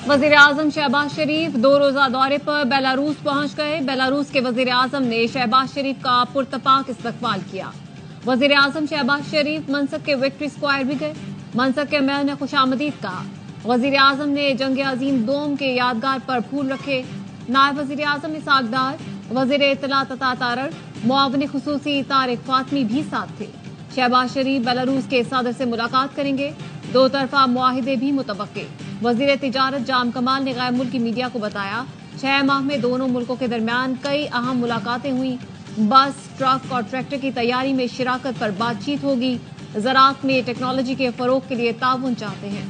वजीर आजम शहबाज शरीफ 2 रोजा दौरे पर बेलारूस पहुंच गए। बेलारूस के वजीर आजम ने शहबाज शरीफ का पुरतपाक इस्तकबाल किया। वजीर आजम शहबाज शरीफ मनसब के विक्ट्री स्क्वायर भी गए। मनसब के मेयर ने खुशामदीद कहा। वजीर आजम ने जंग अजीम दोम के यादगार पर फूल रखे। नायब वजीर आजम इसहाक डार, वजीर इत्तलात अता तारड़, मुआविन खुसूसी तारिक फातमी भी साथ थे। शहबाज शरीफ बेलारूस के सदर से मुलाकात करेंगे। 2 तरफा मुआहिदे भी मुतवक्के। वजीर तिजारत जाम कमाल ने गैर मुल्की मीडिया को बताया 6 माह में दोनों मुल्कों के दरमियान कई अहम मुलाकातें हुई। बस, ट्रक और ट्रैक्टर की तैयारी में शिराकत पर बातचीत होगी। ज़राअत में टेक्नोलॉजी के फरोग के लिए ताउन चाहते हैं।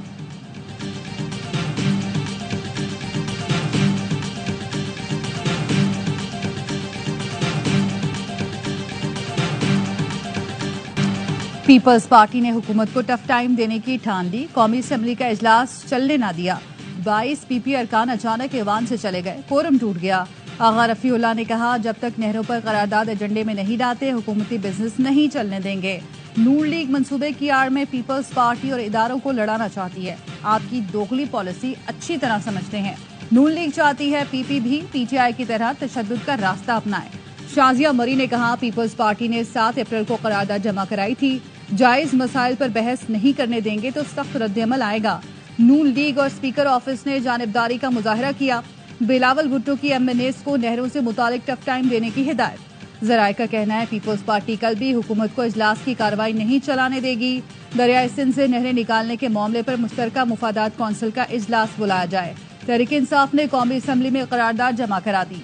पीपल्स पार्टी ने हुकूमत को टफ टाइम देने की ठान ली। कौमी असम्बली का इजलास चलने ना दिया। 22 पीपी अरकान अचानक ऐवान से चले गए। कोरम टूट गया। आगा रफीउल्लाह ने कहा जब तक नहरों पर करारदाद एजेंडे में नहीं लाते हुकूमती बिजनेस नहीं चलने देंगे। नून लीग मंसूबे की आड़ में पीपल्स पार्टी और इदारों को लड़ाना चाहती है। आपकी दोगली पॉलिसी अच्छी तरह समझते हैं। नून लीग चाहती है पीपी भी पीटीआई की तरह तशद्दुद का रास्ता अपनाए। शाजिया मरी ने कहा पीपल्स पार्टी ने 7 अप्रैल को करारदाद जमा कराई थी। जायज मसाइल पर बहस नहीं करने देंगे तो सख्त रद्दअमल आएगा। नून लीग और स्पीकर ऑफिस ने जानिबदारी का मुजाहरा किया। बिलावल भुट्टो की एमएनएस को नहरों से मुतालिक टफ टाइम देने की हिदायत। जराये का कहना है पीपल्स पार्टी कल भी हुकूमत को इजलास की कार्रवाई नहीं चलाने देगी। दरियाए सिंध से नहरें निकालने के मामले पर मुश्तरका मुफादात कौंसिल का इजलास बुलाया जाए। तहरीक इंसाफ ने कौमी असम्बली में करारदाद जमा करा दी।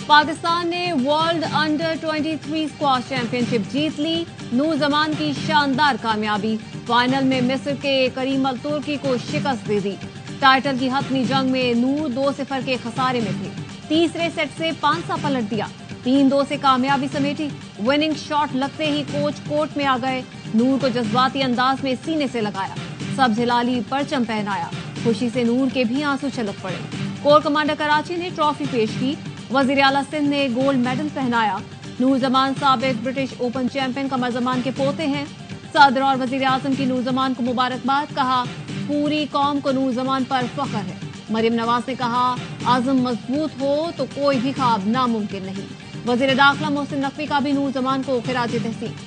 पाकिस्तान ने वर्ल्ड अंडर 23 स्क्वाश चैंपियनशिप जीत ली। नूर जमान की शानदार कामयाबी। फाइनल में मिस्र के करीम अल तुर्की को शिकस्त दे दी। टाइटल की हतमी जंग में नूर 2-0 के खसारे में थे। तीसरे सेट से 5 पलट दिया। 3-2 से कामयाबी समेटी। विनिंग शॉट लगते ही कोच कोर्ट में आ गए। नूर को जज्बाती अंदाज में सीने से लगाया। सब्ज हिलाली परचम पहनाया। खुशी से नूर के भी आंसू छलक पड़े। कोर कमांडर कराची ने ट्रॉफी पेश की। वजीर आला सिंध ने गोल्ड मेडल पहनाया। नूर जमान साबिक ब्रिटिश ओपन चैंपियन कमर जमान के पोते हैं। सदर और वजीर आजम की नूर जमान को मुबारकबाद। कहा पूरी कौम को नूर जमान पर फख्र है। मरियम नवाज ने कहा आज़म मजबूत हो तो कोई भी ख्वाब नामुमकिन नहीं। वजीर दाखिला मोहसिन नकवी का भी नूर जमान को खिराज तहसीन।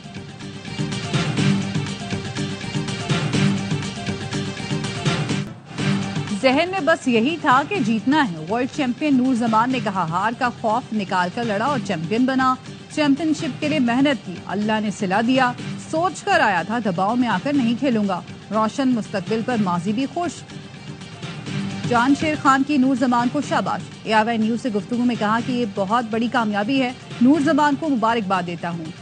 जहन में बस यही था कि जीतना है। वर्ल्ड चैंपियन नूर जमान ने कहा हार का खौफ निकाल कर लड़ा और चैंपियन बना। चैंपियनशिप के लिए मेहनत की, अल्लाह ने सिला दिया। सोच कर आया था दबाव में आकर नहीं खेलूंगा। रोशन मुस्तकबिल पर माजी भी खुश। जान शेर खान की नूर जमान को शाबाश। ARY न्यूज से गुफ्तगू में कहा कि ये बहुत बड़ी कामयाबी है। नूर जमान को मुबारकबाद देता हूँ।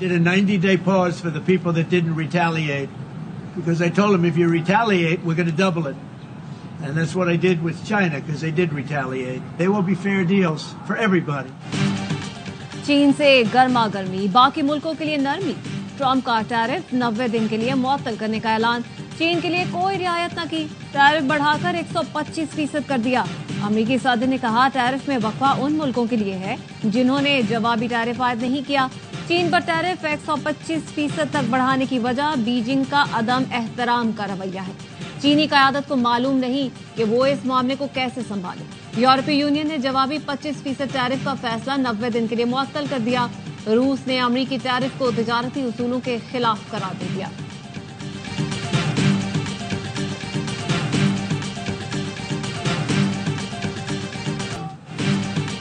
Did a 90-day pause for the people that didn't retaliate, because I told them if you retaliate, we're going to double it. And that's what I did with China, because they did retaliate. There will be fair deals for everybody. चीन से गर्मा गर्मी, बाकी मुल्कों के लिए नरमी। Trump का टैरिफ 90 दिन के लिए मुअत्तल करने का ऐलान। चीन के लिए कोई रियायत न की। टैरिफ बढ़ाकर 125% कर दिया। अमेरिकी सदर ने कहा टैरिफ में वक्फा उन मुल्कों के लिए है जिन्होंने जवाबी टैरिफ आयद नहीं किया। चीन पर टैरिफ 125% तक बढ़ाने की वजह बीजिंग का अदम एहतराम का रवैया है। चीनी क़यादत को मालूम नहीं कि वो इस मामले को कैसे संभाले। यूरोपीय यूनियन ने जवाबी 25% टैरिफ का फैसला 90 दिन के लिए मुअत्तल कर दिया। रूस ने अमेरिकी टैरिफ को तिजारती उसूलों के खिलाफ करार दे दिया।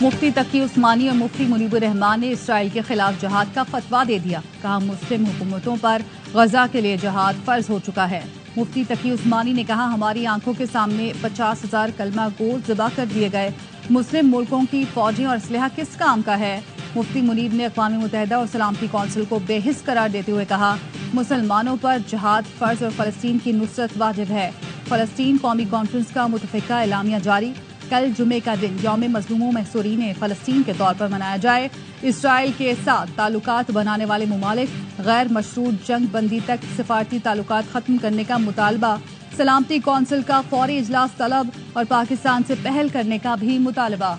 मुफ्ती तकी उस्मानी और मुफ्ती मुनीबुर रहमान ने इसराइल के खिलाफ जहाद का फतवा दे दिया। कहा मुस्लिम हुकूमतों पर गजा के लिए जहाद फर्ज हो चुका है। मुफ्ती तकी उस्मानी ने कहा हमारी आंखों के सामने 50,000 कलमा गो ज़िबा कर दिए गए। मुस्लिम मुल्कों की फौजें और असलहा किस काम का है। मुफ्ती मुनीब ने अक़वाम मुत्तहिदा और सलामती कौंसिल को बेहिस करार देते हुए कहा मुसलमानों पर जहाद फर्ज और फ़लस्तीन की नुसरत वाजिब है। फ़लस्तीन कौमी कॉन्फ्रेंस का मुतफ़िका एलामिया जारी। कल जुमे का दिन यौम मज़लूमों महसूरीन फ़लस्तीन के तौर पर मनाया जाए। इसराइल के साथ ताल्लुकात बनाने वाले मुमालिक गैर मशरूत जंग बंदी तक सिफारती ताल्लुकात खत्म करने का मुतालबा, सलामती कौंसिल का फौरी इजलास तलब और पाकिस्तान से पहल करने का भी मुतालबा।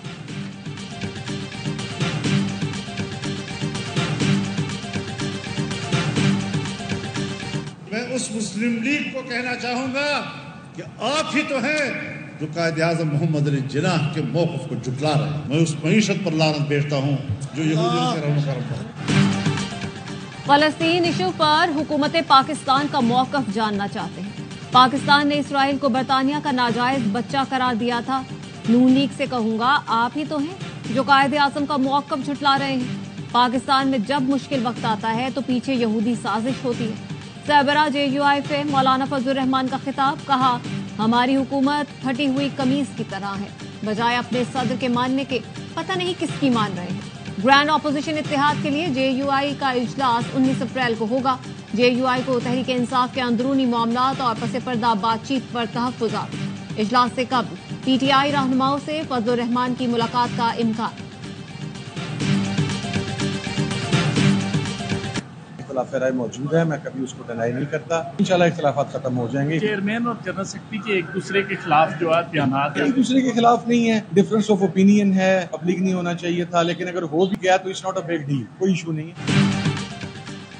मैं उस मुस्लिम लीग को कहना चाहूंगा कि आप ही तो हैं जो कायद-ए-आज़म मोहम्मद अली जिन्नाह के मौक़िफ़ को झुठला रहे हैं। मैं उस मईशत पर लानत भेजता हूँ जो यहूदियों के रहनुमा करता। फ़लस्तीन इशू पर हुकूमत पाकिस्तान का मौक़िफ़ जानना चाहते हैं। पाकिस्तान ने इसराइल को बरतानिया का नाजायज बच्चा करार दिया था। नून लीग से कहूंगा, आप ही तो हैं जो कायद-ए-आज़म का मौक़िफ़ झुठला रहे हैं। पाकिस्तान में जब मुश्किल वक्त आता है तो पीछे यहूदी साजिश होती है। सरबराह JUI पे मौलाना फजलुर रहमान का खिताब, कहा हमारी हुकूमत फटी हुई कमीज की तरह है, बजाय अपने सदर के मानने के पता नहीं किसकी मान रहे हैं। ग्रैंड ऑपोजिशन इत्तेहाद के लिए JUI का इजलास 19 अप्रैल को होगा। JUI को तहरीक इंसाफ के अंदरूनी मामलात और पसे पर्दा बातचीत पर तहफ़्फ़ुज़ात। इजलास से कब्ल PTI रहनुमाओं से फजलुर रहमान की मुलाकात का इम्कान। इख्तिलाफ राय मौजूद है, मैं कभी उसको डिनाई नहीं करता। इंशाल्लाह इख्तिलाफात खत्म हो जाएंगे। चेयरमैन और जनरल सेक्रेटरी के एक दूसरे के खिलाफ जो बयानात एक दूसरे के खिलाफ नहीं है, डिफरेंस ऑफ ओपिनियन है, पब्लिक नहीं होना चाहिए था, लेकिन अगर हो भी गया तो it's not a big deal, कोई इशू नहीं है।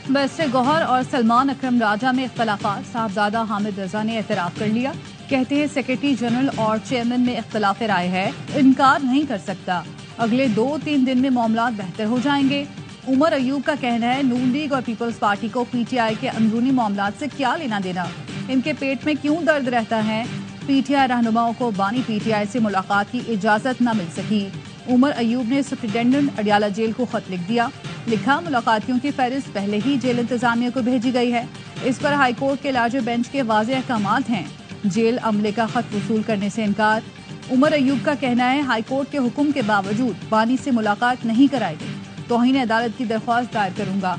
बैरिस्टर गौहर और सलमान अकरम राजा में इख्तलाफात, साहबजादा हामिद रजा ने एतराफ़ कर लिया। कहते हैं सेक्रेटरी जनरल और चेयरमैन में इख्तलाफ राय है, इनकार नहीं कर सकता। अगले 2-3 दिन में मामलात बेहतर हो जाएंगे। उमर अयूब का कहना है नून लीग और पीपल्स पार्टी को PTI के अंदरूनी मामलात से क्या लेना देना, इनके पेट में क्यों दर्द रहता है। PTI रहनुमाओं को बानी PTI से मुलाकात की इजाजत न मिल सकी। उमर अयूब ने सुप्रिंटेंडेंट अडियाला जेल को खत लिख दिया। लिखा, मुलाकातियों की फहरिस्त पहले ही जेल इंतजामिया को भेजी गई है। इस पर हाईकोर्ट के लार्जर बेंच के वाज़ेह अहकामात हैं। जेल अमले का खत वसूल करने से इनकार। उमर अयूब का कहना है हाईकोर्ट के हुक्म के बावजूद बानी से मुलाकात नहीं कराई गई, तौहीन अदालत की दरख्वास्त दायर करूंगा।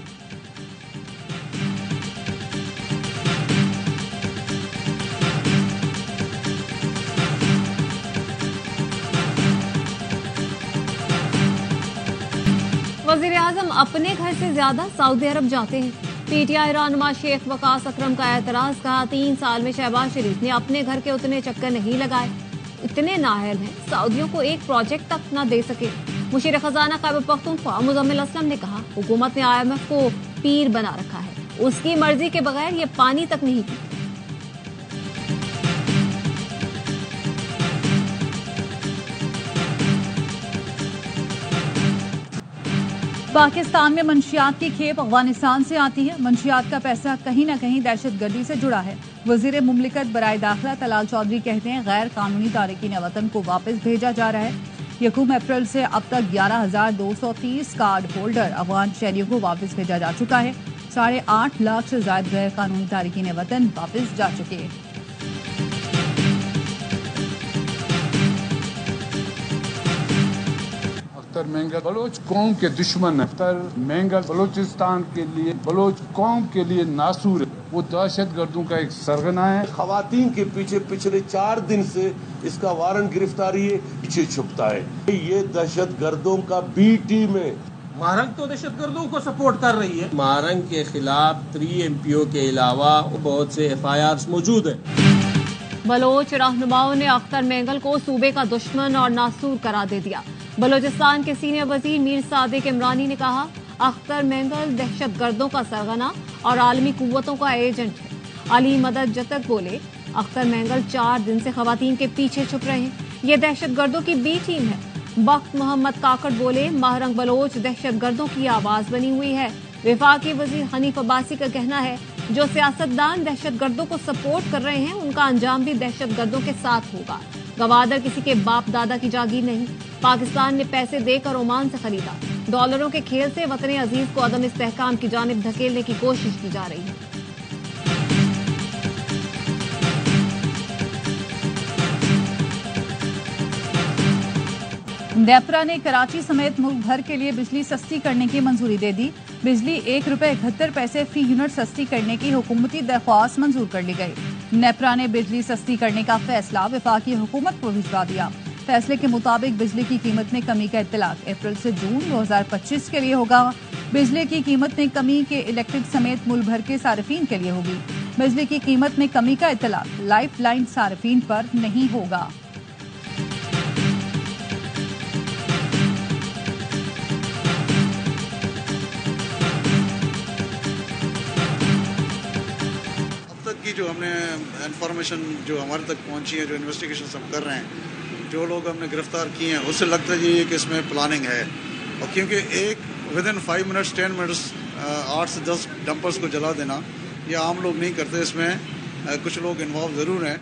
वज़ीर आज़म अपने घर से ज्यादा सऊदी अरब जाते हैं। PTI रहनुमा शेख वकास अकरम का एतराज, कहा 3 साल में शहबाज शरीफ ने अपने घर के उतने चक्कर नहीं लगाए। इतने नाअहल हैं, सऊदियों को एक प्रोजेक्ट तक न दे सके। मुशीर खजाना खैबर पख्तूनख्वा मुजम्मिल असलम ने कहा हुकूमत ने IMF को पीर बना रखा है, उसकी मर्जी के बगैर ये पानी तक नहीं पीते। पाकिस्तान में मंशियात की खेप अफगानिस्तान से आती है। मंशियात का पैसा कहीं न कहीं दहशतगर्दी से जुड़ा है। वजीर मुमलिकत बराए दाखिला तलाल चौधरी कहते हैं गैर कानूनी तारकीन वतन को वापस भेजा जा रहा है। 1 अप्रैल से अब तक 11,230 कार्ड होल्डर अफगान शहरियों को वापस भेजा जा चुका है। 8.5 लाख से ज्यादा गैर कानूनी तारकीन वतन वापस जा चुके हैं। अख्तर मेंगल बलोच कौम के दुश्मन है। अख्तर मेंगल बलोचिस्तान के लिए, बलोच कौम के लिए नासूर है। वो दहशतगर्दों का एक सरगना है। खवातीन के पीछे पिछले 4 दिन से इसका वारंट गिरफ्तारी है, पीछे छुपता है। ये दहशतगर्दों का B टीम है। महारंग तो दहशतगर्दों को सपोर्ट कर रही है। महारंग के खिलाफ 3 MPO के अलावा बहुत से FIRs मौजूद है। बलोच रहनुमाओं ने अख्तर मेंगल को सूबे का दुश्मन और नासूर करार दे दिया। बलोचिस्तान के सीनियर वजीर मीर सादिक इमरानी ने कहा अख्तर मेंगल दहशतगर्दों का सरगना और आलमी कुव्वतों का एजेंट है। अली मदद जतक बोले अख्तर मेंगल 4 दिन से खवातीन के पीछे छुप रहे हैं, ये दहशतगर्दों की B टीम है। बख्त मोहम्मद काकड़ बोले महारंग बलोच दहशतगर्दों की आवाज बनी हुई है। विफाकी वजीर हनीफ अब्बासी का कहना है जो सियासतदान दहशतगर्दों को सपोर्ट कर रहे हैं उनका अंजाम भी दहशतगर्दों के साथ होगा। गवादर किसी के बाप दादा की जागीर नहीं। पाकिस्तान ने पैसे देकर ओमान से खरीदा। डॉलरों के खेल से वतन अजीज को अदम इस्तेहकाम की जानिब धकेलने की कोशिश की जा रही है। नेपरा ने कराची समेत मुल्क भर के लिए बिजली सस्ती करने की मंजूरी दे दी। बिजली ₹1.71 फी यूनिट सस्ती करने की हुकूमती दरख्वास्त मंजूर कर ली गई। नेपरा ने बिजली सस्ती करने का फैसला वफाकी हुकूमत को भिजवा दिया। फैसले के मुताबिक बिजली की कीमत में कमी का इत्तलाक अप्रैल से जून 2025 के लिए होगा। बिजली की कीमत में कमी के इलेक्ट्रिक समेत मुल्क भर के सार्फिन के लिए होगी। बिजली की कीमत में कमी का इत्तलाक लाइफलाइन सार्फिन पर नहीं होगा। की जो हमने इंफॉर्मेशन जो हमारे तक पहुंची है, जो इन्वेस्टिगेशन हम कर रहे हैं, जो लोग हमने गिरफ्तार किए हैं, उससे लगता है जी कि इसमें प्लानिंग है। और क्योंकि एक विद इन 5 मिनट्स 10 मिनट्स 8 से 10 डंपर्स को जला देना ये आम लोग नहीं करते, इसमें कुछ लोग इन्वॉल्व जरूर हैं।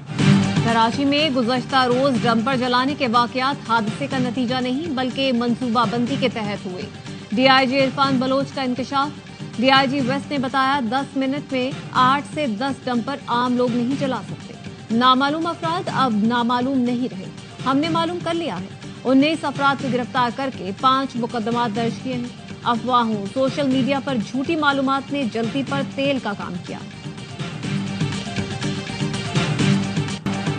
कराची में गुज़श्ता रोज डंपर जलाने के वाकयात हादसे का नतीजा नहीं बल्कि मंसूबाबंदी के तहत हुए। डीआईजी इरफान बलोच का इंकशाफ। डीआईजी वेस्ट ने बताया 10 मिनट में 8 से 10 डंपर आम लोग नहीं जला सकते। नामालूम अफराद अब नामालूम नहीं रहे, हमने मालूम कर लिया है। 19 अफराद को गिरफ्तार करके 5 मुकदमात दर्ज किए हैं। अफवाहों, सोशल मीडिया पर झूठी मालूमात ने जल्दी पर तेल का काम किया।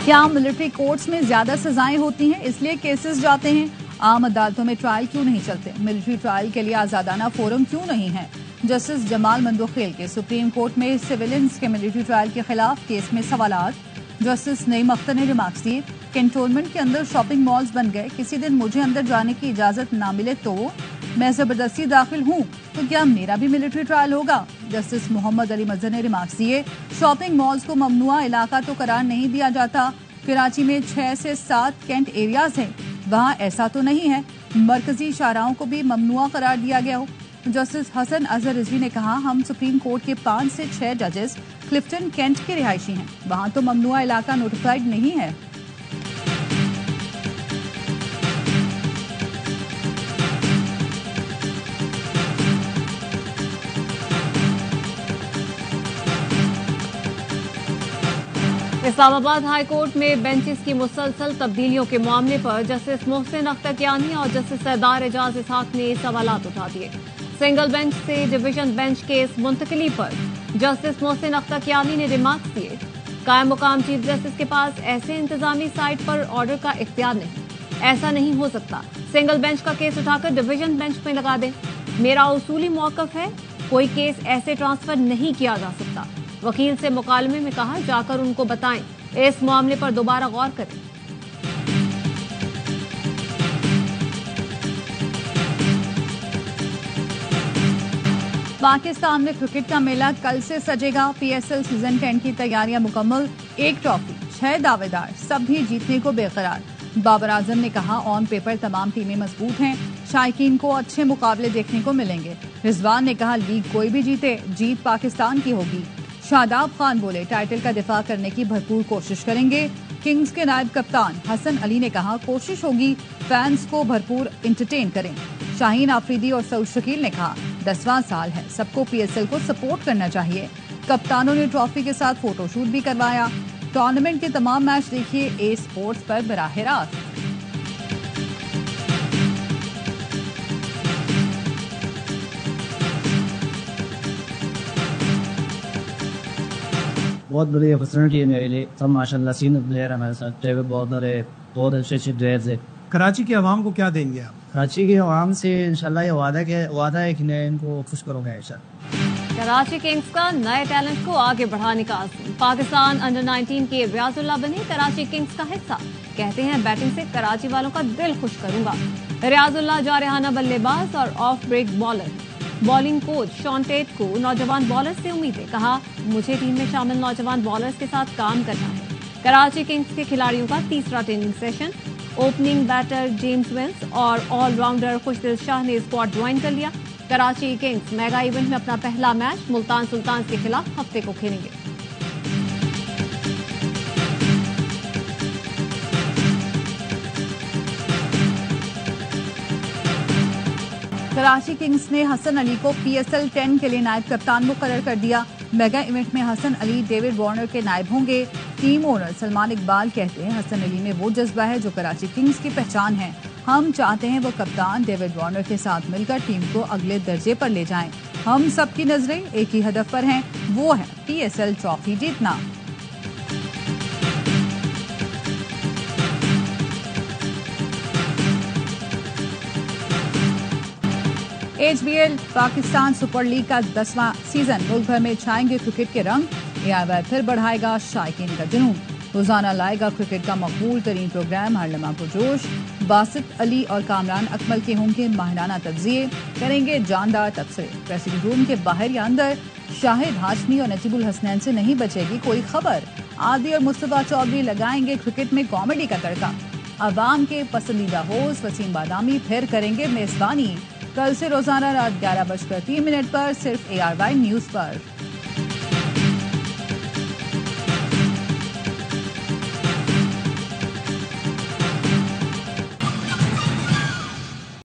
क्या मिलिट्री कोर्ट्स में ज्यादा सजाएं होती हैं इसलिए केसेस जाते हैं? आम अदालतों में ट्रायल क्यों नहीं चलते? मिलिट्री ट्रायल के लिए आजादाना फोरम क्यों नहीं है? जस्टिस जमाल मंदोखेल के सुप्रीम कोर्ट में सिविलियंस के मिलिट्री ट्रायल के खिलाफ केस में सवालात। जस्टिस नईम अख्तर ने रिमार्क्स दिए, कैंटोनमेंट के अंदर शॉपिंग मॉल्स बन गए, किसी दिन मुझे अंदर जाने की इजाजत ना मिले तो मैं जबरदस्ती दाखिल हूँ तो क्या मेरा भी मिलिट्री ट्रायल होगा? जस्टिस मोहम्मद अली मजहर ने रिमार्क्स दिए, शॉपिंग मॉल्स को ममनुआ इलाका तो करार नहीं दिया जाता। कराची में 6 से 7 कैंट एरियाज हैं, वहाँ ऐसा तो नहीं है मरकजी शाहराहों को भी ममनुआ करार दिया गया हो। जस्टिस हसन अजहर रिजवी ने कहा, हम सुप्रीम कोर्ट के 5 से 6 जजेस क्लिफ्टन कैंट के रिहायशी हैं, वहाँ तो ममनुआ इलाका नोटिफाइड नहीं है। इस्लामाबाद हाई कोर्ट में बेंचेस की मुसलसल तब्दीलियों के मामले पर जस्टिस मोहसिन अख्तर कियानी और जस्टिस सरदार एजाज इसहाक ने सवालात उठा दिए। सिंगल बेंच से डिवीजन बेंच केस मुंतकिली पर जस्टिस मोहसिन अख्तर कियानी ने रिमार्क्स दिए, कायम मुकाम चीफ जस्टिस के पास ऐसे इंतजामी साइट पर ऑर्डर का इख्तियार नहीं, ऐसा नहीं हो सकता। सिंगल बेंच का केस उठाकर डिवीजन बेंच में लगा दे। मेरा उसूली मौकफ है, कोई केस ऐसे ट्रांसफर नहीं किया जा सकता। वकील से मुकालमे में कहा, जाकर उनको बताएं इस मामले पर दोबारा गौर करें। पाकिस्तान में क्रिकेट का मेला कल से सजेगा। पीएसएल सीजन 10 की तैयारियां मुकम्मल, 1 ट्रॉफी, 6 दावेदार, सब भी जीतने को बेकरार। बाबर आजम ने कहा, ऑन पेपर तमाम टीमें मजबूत हैं, शायकीन को अच्छे मुकाबले देखने को मिलेंगे। रिजवान ने कहा, लीग कोई भी जीते, जीत पाकिस्तान की होगी। शादाब खान बोले, टाइटल का दिफा करने की भरपूर कोशिश करेंगे। किंग्स के नायब कप्तान हसन अली ने कहा, कोशिश होगी फैंस को भरपूर एंटरटेन करें। शाहीन आफरीदी और सऊद शकील ने कहा, 10वां साल है, सबको पीएसएल को सपोर्ट करना चाहिए। कप्तानों ने ट्रॉफी के साथ फोटोशूट भी करवाया। टूर्नामेंट के तमाम मैच देखिए ए स्पोर्ट्स पर बराह रास्त। बहुत बड़ी अपॉर्चुनिटी है मेरे लिए। सब माशाल्लाह सीनियर प्लेयर है मेरे साथ, डेविड वार्नर है, बहुत अच्छे प्लेयर्स है। कराची की आवाम को क्या देंगे आप? कराची की आवाम से इंशाल्लाह ये वादा है कि मैं इनको खुश करूँगा इंशाल्लाह। कराची किंग्स का नए टैलेंट को आगे बढ़ाने का आज़म। पाकिस्तान अंडर 19 के रियाजुल्लाह बने कराची किंग्स का हिस्सा। कहते हैं, बैटिंग से कराची वालों का दिल खुश करूंगा। रियाजुल्लाह जारहाना बल्लेबाज और off break bowler. Bowling coach Shaun Tait को नौजवान बॉलर से उम्मीदें। कहा, मुझे टीम में शामिल नौजवान बॉलर्स के साथ काम करना है। कराची किंग्स के खिलाड़ियों का तीसरा training session. Opening batter James Vince और ऑलराउंडर खुशदिल शाह ने स्क्वाड ज्वाइन कर लिया। कराची किंग्स मेगा इवेंट में अपना पहला मैच मुल्तान सुल्तान के खिलाफ हफ्ते को खेलेंगे। कराची किंग्स ने हसन अली को पीएसएल 10 के लिए नायब कप्तान मुकर्रर कर दिया। मेगा इवेंट में हसन अली डेविड वार्नर के नायब होंगे। टीम ओनर सलमान इकबाल कहते हैं, हसन अली में वो जज्बा है जो कराची किंग्स की पहचान है। हम चाहते हैं वो कप्तान डेविड वार्नर के साथ मिलकर टीम को अगले दर्जे पर ले जाएं। हम सबकी नजरें एक ही हदफ पर हैं, वो है पीएसएल ट्रॉफी जीतना। HBL पाकिस्तान सुपर लीग का 10वां सीजन मुल्क भर में छाएंगे क्रिकेट के रंग। AIY फिर बढ़ाएगा शायकीन का जुनून। रोजाना लाएगा क्रिकेट का मकबूल तरीन प्रोग्राम हर लम्हा पुरजोश। बासित अली और कामरान अकमल के होंगे माहिराना तज्जिए, करेंगे जानदार तबसरे। ड्रेसिंग रूम के बाहर या अंदर शाहिद हाशमी और नजीबुल हसनैन से नहीं बचेगी कोई खबर। आदि और मुस्तफा चौधरी लगाएंगे क्रिकेट में कॉमेडी का तड़का। अवाम के पसंदीदा होस्ट वसीम बादामी फिर करेंगे मेजबानी। कल से रोजाना रात 11:03 पर सिर्फ AIY न्यूज पर।